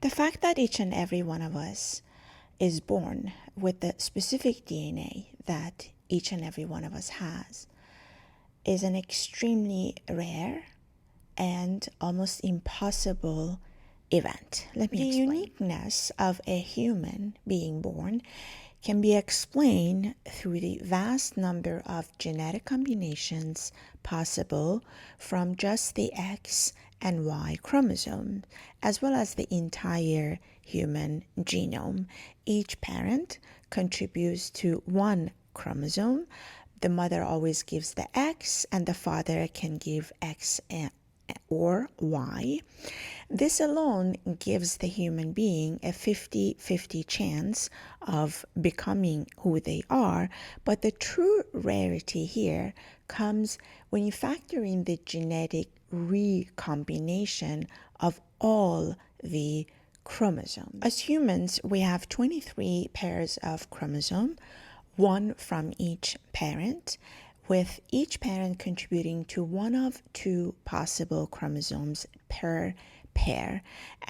The fact that each and every one of us is born with the specific DNA that each and every one of us has is an extremely rare and almost impossible event. Let me explain. The uniqueness of a human being born can be explained through the vast number of genetic combinations possible from just the X and Y chromosome, as well as the entire human genome. Each parent contributes to one chromosome. The mother always gives the X, and the father can give X or Y. This alone gives the human being a 50-50 chance of becoming who they are, but the true rarity here comes when you factor in the genetic recombination of all the chromosomes. As humans, we have 23 pairs of chromosomes, one from each parent, with each parent contributing to one of two possible chromosomes per pair,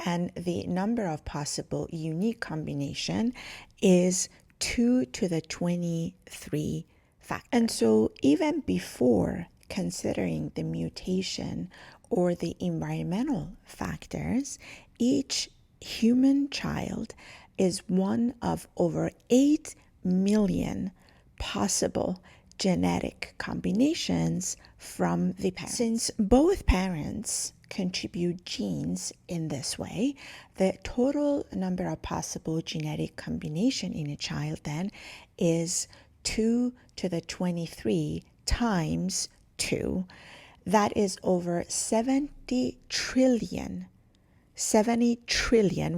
and the number of possible unique combination is 2 to the 23 factor. And so even before considering the mutation or the environmental factors, each human child is one of over 8 million possible genetic combinations from the parents. Since both parents contribute genes in this way, the total number of possible genetic combination in a child then is 2 to the 23 times 2. That is over 70 trillion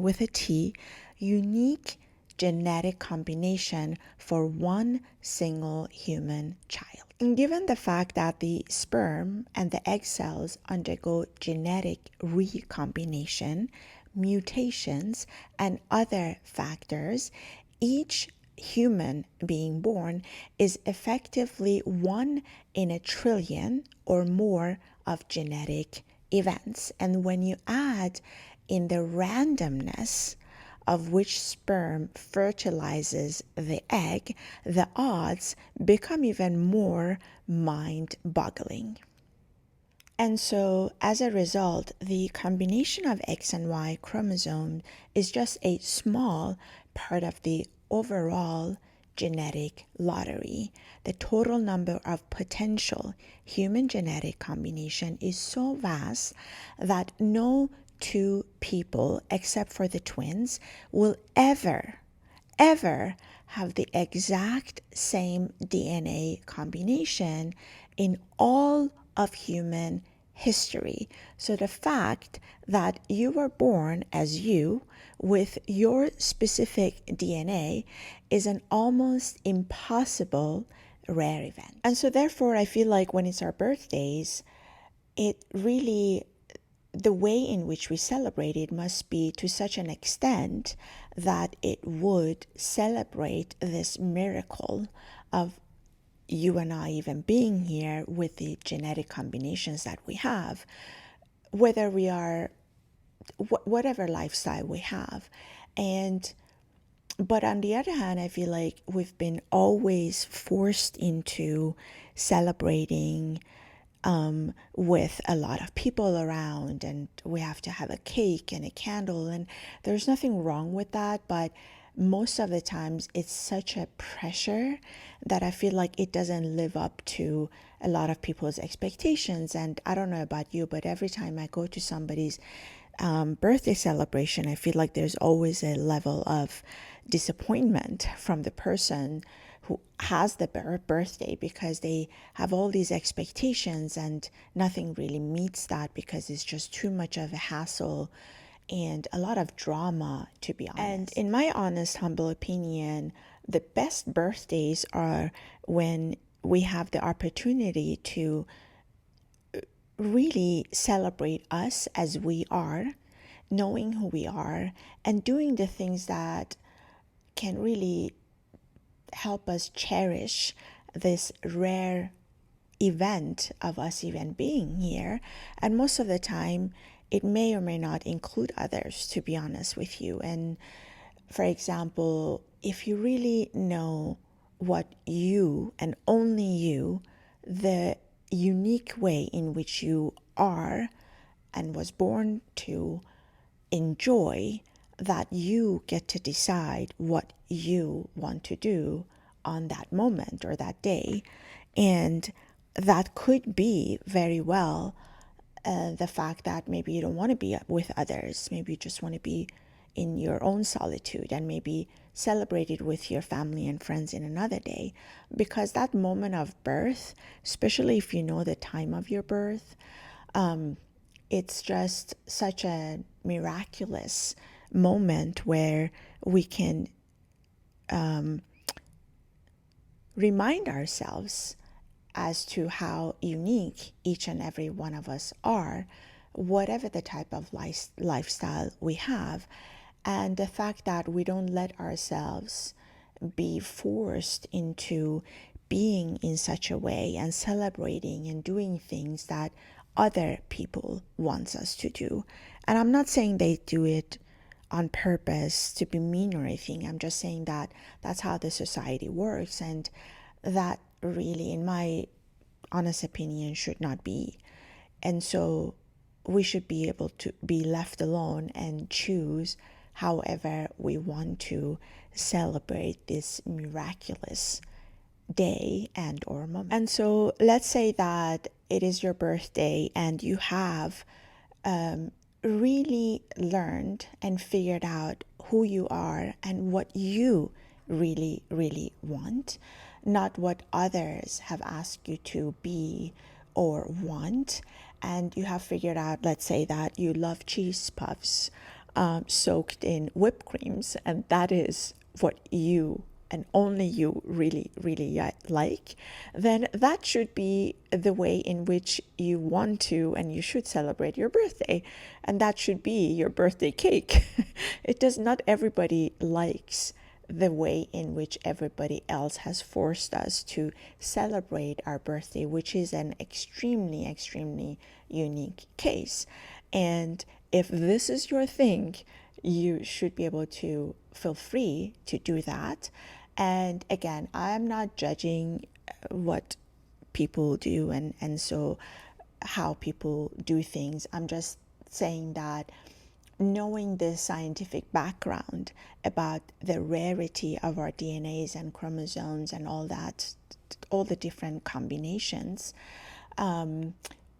with a T, unique genetic combination for one single human child. And given the fact that the sperm and the egg cells undergo genetic recombination, mutations, and other factors, each human being born is effectively 1 in a trillion or more of genetic events. And when you add in the randomness of which sperm fertilizes the egg, the odds become even more mind-boggling. And so, as a result, the combination of X and Y chromosome is just a small part of the overall genetic lottery. The total number of potential human genetic combination is so vast that no two people, except for the twins, will ever have the exact same DNA combination in all of human history. So the fact that you were born as you with your specific DNA is an almost impossible rare event. And so therefore, I feel like when it's our birthdays, it really, the way in which we celebrate it must be to such an extent that it would celebrate this miracle of you and I even being here with the genetic combinations that we have, whether we are, whatever lifestyle we have. But on the other hand, I feel like we've been always forced into celebrating with a lot of people around, and we have to have a cake and a candle, and there's nothing wrong with that, but most of the times it's such a pressure that I feel like it doesn't live up to a lot of people's expectations. And I don't know about you, but every time I go to somebody's birthday celebration, I feel like there's always a level of disappointment from the person who has the birthday, because they have all these expectations and nothing really meets that, because it's just too much of a hassle and a lot of drama, to be honest. And in my honest, humble opinion, the best birthdays are when we have the opportunity to really celebrate us as we are, knowing who we are, and doing the things that can really help us cherish this rare event of us even being here. And most of the time, it may or may not include others, to be honest with you. And for example, if you really know what you and only you, the unique way in which you are and was born to enjoy, that you get to decide what you want to do on that moment or that day. And that could be very well the fact that maybe you don't want to be with others. Maybe you just want to be in your own solitude and maybe celebrate it with your family and friends in another day. Because that moment of birth, especially if you know the time of your birth, it's just such a miraculous moment where we can remind ourselves as to how unique each and every one of us are, whatever the type of lifestyle we have. And the fact that we don't let ourselves be forced into being in such a way and celebrating and doing things that other people want us to do. And I'm not saying they do it on purpose to be mean or anything. I'm just saying that that's how the society works, and that really, in my honest opinion, should not be. And so we should be able to be left alone and choose however we want to celebrate this miraculous day and or moment. And so let's say that it is your birthday and you have really learned and figured out who you are and what you really, really want, not what others have asked you to be or want. And you have figured out, let's say that you love cheese puffs soaked in whipped creams, and that is what you and only you really, really like, then that should be the way in which you want to and you should celebrate your birthday. And that should be your birthday cake. It does not everybody likes the way in which everybody else has forced us to celebrate our birthday, which is an extremely, extremely unique case. And if this is your thing, you should be able to feel free to do that. And again, I'm not judging what people do and so how people do things. I'm just saying that knowing the scientific background about the rarity of our DNAs and chromosomes and all that, all the different combinations,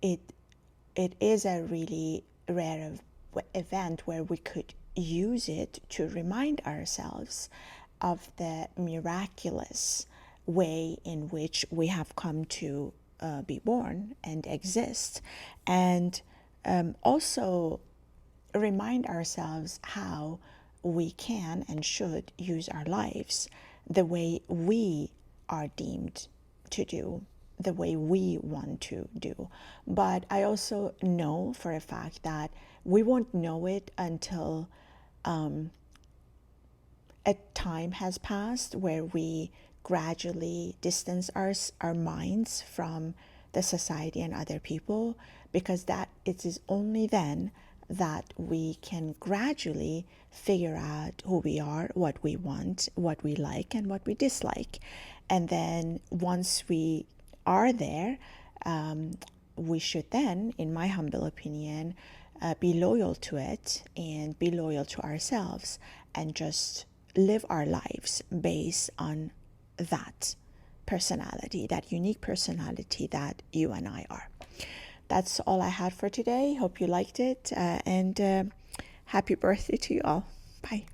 it is a really rare event where we could use it to remind ourselves of the miraculous way in which we have come to be born and exist, and also remind ourselves how we can and should use our lives the way we are deemed to do, the way we want to do. But I also know for a fact that we won't know it until a time has passed where we gradually distance our minds from the society and other people, because that it is only then that we can gradually figure out who we are, what we want, what we like, and what we dislike. And then once we are there, we should then, in my humble opinion, be loyal to it and be loyal to ourselves and just live our lives based on that personality, that unique personality that you and I are. That's all I had for today. Hope you liked it, and happy birthday to you all. Bye.